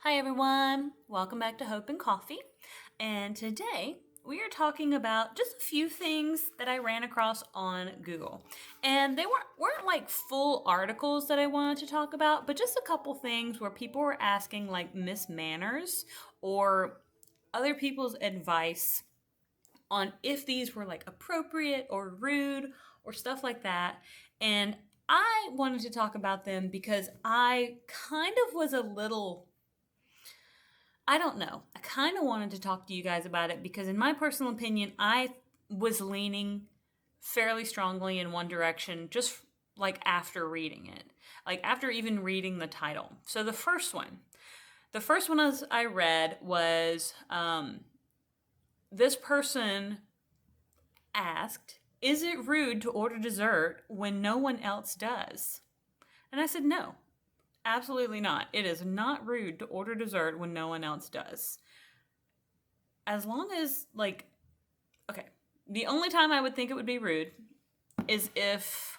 Hi everyone, welcome back to Hope and Coffee. And today we are talking about just a few things that I ran across on Google. And they weren't like full articles that I wanted to talk about, but just a couple things where people were asking like Miss Manners or other people's advice on if these were like appropriate or rude or stuff like that. And I wanted to talk about them because I kind of was a little I don't know. I kind of wanted to talk to you guys about it because, in my personal opinion, I was leaning fairly strongly in one direction just like after reading it, like after even reading the title. So, the first one as I read was this person asked, "Is it rude to order dessert when no one else does?" And I said, "No, absolutely not. It is not rude to order dessert when no one else does. As long as, like, okay, the only time I would think it would be rude is if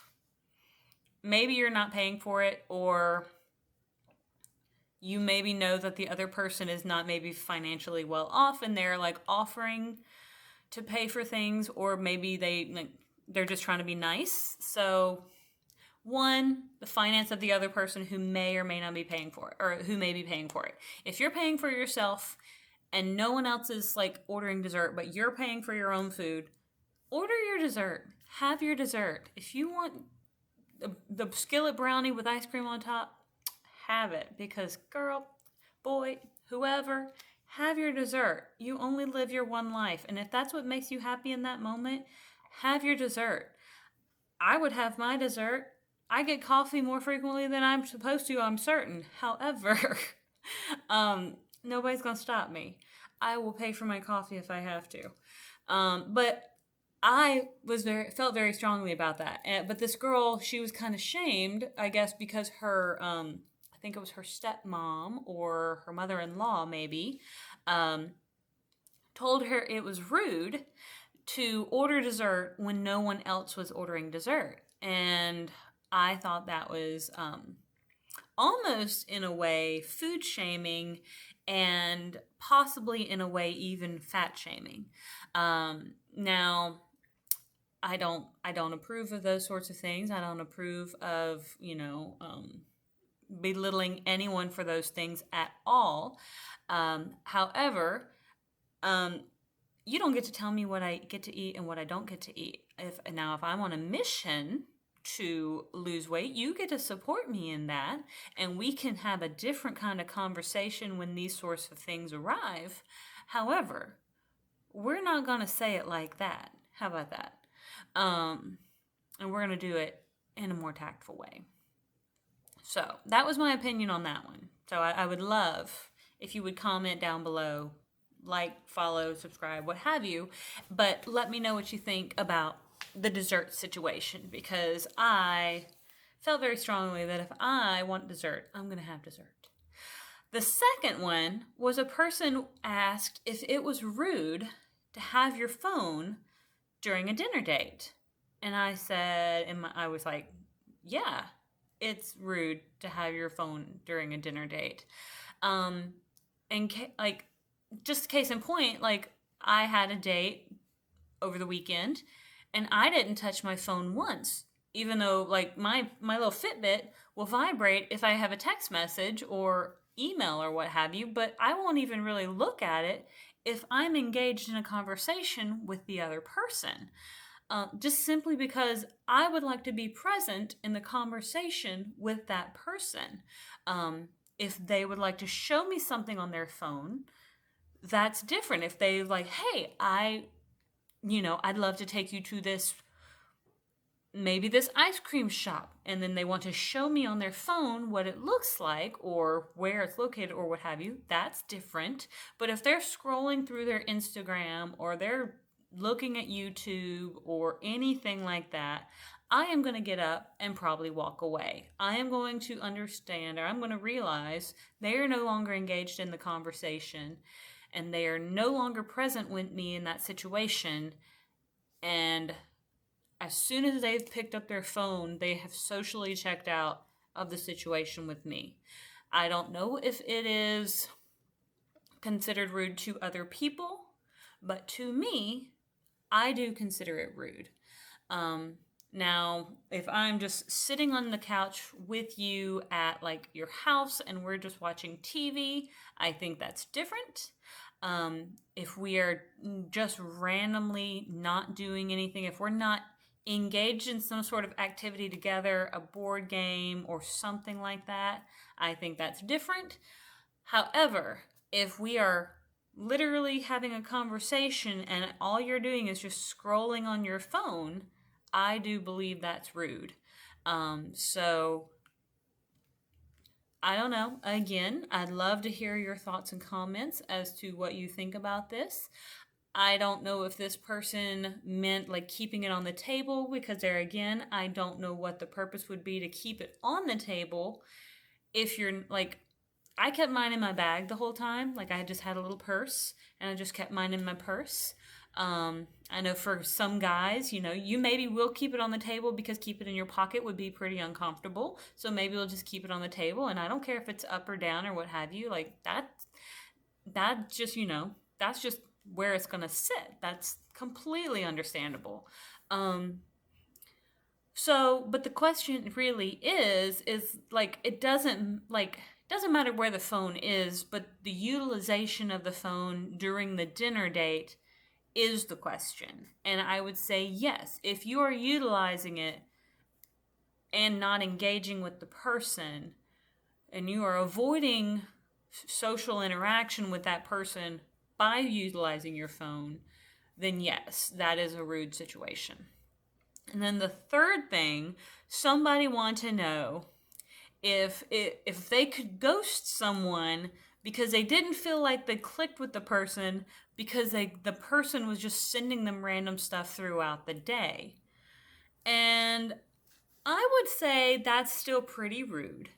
maybe you're not paying for it, or you maybe know that the other person is not maybe financially well off and they're like offering to pay for things, or maybe they're just trying to be nice. So one, the finance of the other person who may or may not be paying for it, or who may be paying for it. If you're paying for yourself and no one else is like ordering dessert, but you're paying for your own food, order your dessert. Have your dessert. If you want the skillet brownie with ice cream on top, have it. Because, girl, boy, whoever, have your dessert. You only live your one life. And if that's what makes you happy in that moment, have your dessert. I would have my dessert. I get coffee more frequently than I'm supposed to, I'm certain. However, nobody's going to stop me. I will pay for my coffee if I have to. But I felt very strongly about that. But this girl, she was kind of shamed, I guess, because her I think it was her stepmom or her mother-in-law maybe um, told her it was rude to order dessert when no one else was ordering dessert. And I thought that was almost in a way food shaming, and possibly in a way even fat shaming. Now, I don't approve of those sorts of things. I don't approve of belittling anyone for those things at all. However, um, you don't get to tell me what I get to eat and what I don't get to eat. If I'm on a mission to lose weight, you get to support me in that, and we can have a different kind of conversation when these sorts of things arrive. However, we're not going to say it like that. How about that? Um, and we're going to do it in a more tactful way. So that was my opinion on that one. So I would love if you would comment down below, like, follow, subscribe, what have you. But let me know what you think about the dessert situation, because I felt very strongly that if I want dessert, I'm going to have dessert. The second one was a person asked if it was rude to have your phone during a dinner date. And I said, I was like, yeah, it's rude to have your phone during a dinner date. And like, just case in point, like, I had a date over the weekend and I didn't touch my phone once, even though like my little Fitbit will vibrate if I have a text message or email or what have you, but I won't even really look at it if I'm engaged in a conversation with the other person. Just simply because I would like to be present in the conversation with that person. If they would like to show me something on their phone, that's different. If they like, hey, I'd love to take you to maybe this ice cream shop, and then they want to show me on their phone what it looks like or where it's located or what have you, that's different. But if they're scrolling through their Instagram or they're looking at YouTube or anything like that, I am going to get up and probably walk away. I am going to understand, or I'm going to realize they are no longer engaged in the conversation and they are no longer present with me in that situation. And as soon as they've picked up their phone, they have socially checked out of the situation with me. I don't know if it is considered rude to other people, but to me, I do consider it rude. Um, Now, if I'm just sitting on the couch with you at like your house and we're just watching TV, I think that's different. If we are just randomly not doing anything, if we're not engaged in some sort of activity together, a board game or something like that, I think that's different. However, if we are literally having a conversation and all you're doing is just scrolling on your phone, I do believe that's rude. So I don't know. Again, I'd love to hear your thoughts and comments as to what you think about this. I don't know if this person meant like keeping it on the table, because there again, I don't know what the purpose would be to keep it on the table if you're like, I kept mine in my bag the whole time. Like I just had a little purse and I just kept mine in my purse. I know for some guys, you maybe will keep it on the table because keep it in your pocket would be pretty uncomfortable. So maybe we'll just keep it on the table, and I don't care if it's up or down or what have you. Like that just, that's just where it's going to sit. That's completely understandable. But the question really is like, it doesn't matter where the phone is, but the utilization of the phone during the dinner date is the question. And I would say yes, if you are utilizing it and not engaging with the person, and you are avoiding social interaction with that person by utilizing your phone, then yes, that is a rude situation. And then the third thing, somebody want to know if they could ghost someone because they didn't feel like they clicked with the person because the person was just sending them random stuff throughout the day. And I would say that's still pretty rude.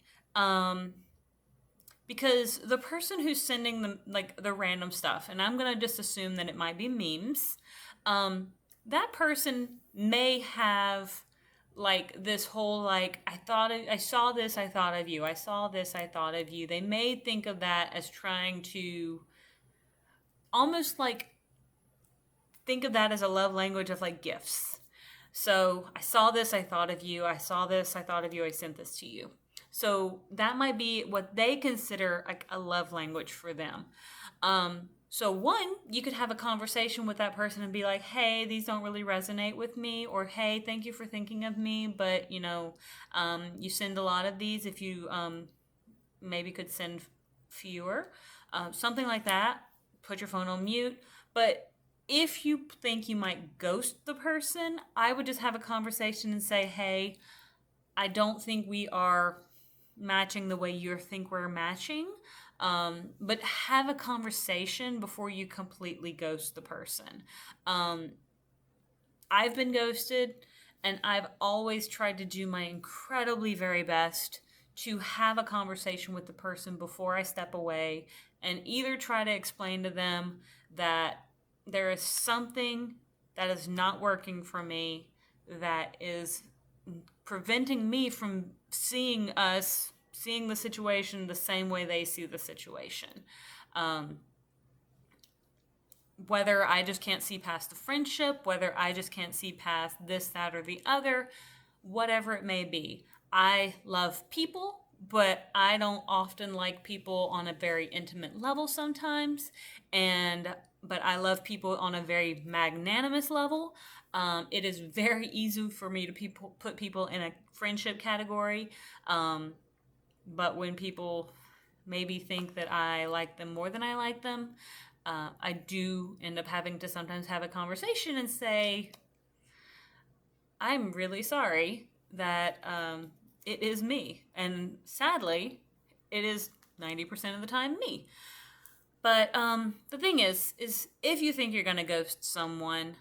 Because the person who's sending them like the random stuff, and I'm gonna just assume that it might be memes, that person may have like this whole like, I saw this, I thought of you, I saw this, I thought of you. They may think of that as trying to almost like think of that as a love language of like gifts. So I saw this, I thought of you, I saw this, I thought of you, I sent this to you. So that might be what they consider like a love language for them. So one, you could have a conversation with that person and be like, hey, these don't really resonate with me, or hey, thank you for thinking of me, but you send a lot of these. If you maybe could send fewer, something like that. Put your phone on mute. But if you think you might ghost the person, I would just have a conversation and say, hey, I don't think we are matching the way you think we're matching. But have a conversation before you completely ghost the person. I've been ghosted, and I've always tried to do my incredibly very best to have a conversation with the person before I step away, and either try to explain to them that there is something that is not working for me, that is preventing me from seeing the situation the same way they see the situation. Whether I just can't see past the friendship, whether I just can't see past this, that, or the other, whatever it may be. I love people, but I don't often like people on a very intimate level sometimes. But I love people on a very magnanimous level. It is very easy for me to put people in a friendship category. But when people maybe think that I like them more than I like them, I do end up having to sometimes have a conversation and say, I'm really sorry that it is me. And sadly, it is 90% of the time me. But the thing is if you think you're going to ghost someone,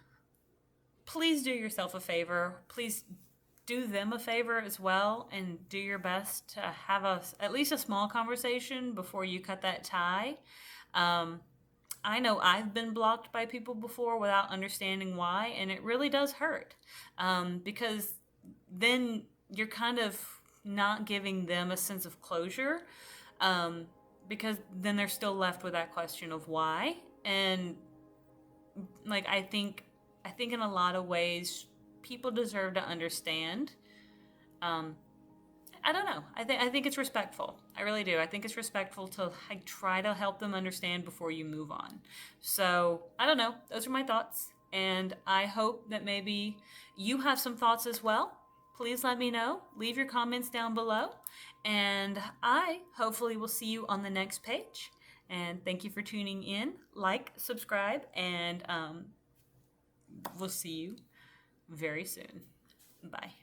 please do yourself a favor. Please do them a favor as well, and do your best to have at least a small conversation before you cut that tie. I know I've been blocked by people before without understanding why, and it really does hurt, because then you're kind of not giving them a sense of closure. because then they're still left with that question of why. And like I think in a lot of ways people deserve to understand. I don't know. I think it's respectful. I really do. I think it's respectful to like try to help them understand before you move on. So I don't know. Those are my thoughts, and I hope that maybe you have some thoughts as well. Please let me know. Leave your comments down below, and I hopefully will see you on the next page. And thank you for tuning in. Like, subscribe, and we'll see you very soon. Bye.